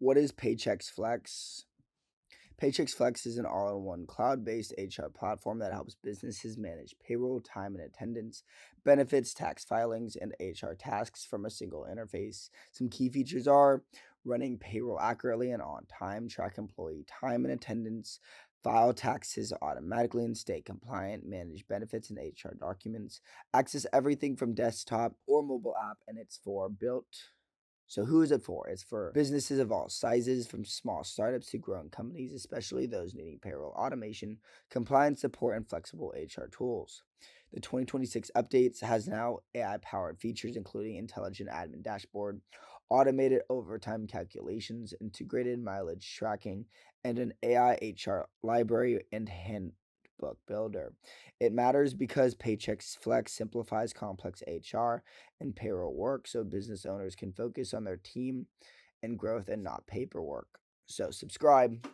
What is Paychex Flex? Paychex Flex is an all-in-one cloud-based HR platform that helps businesses manage payroll, time and attendance, benefits, tax filings, and HR tasks from a single interface. Some key features are running payroll accurately and on time, track employee time and attendance, file taxes automatically and stay compliant, manage benefits and HR documents, access everything from desktop or mobile app, and it's for built so who is it for? It's for businesses of all sizes, from small startups to growing companies, especially those needing payroll automation, compliance support, and flexible HR tools. The 2026 updates has now AI-powered features including intelligent admin dashboard, automated overtime calculations, integrated mileage tracking, and an AI HR library and handbook builder. It matters because Paychex Flex simplifies complex HR and payroll work so business owners can focus on their team and growth and not paperwork. So subscribe.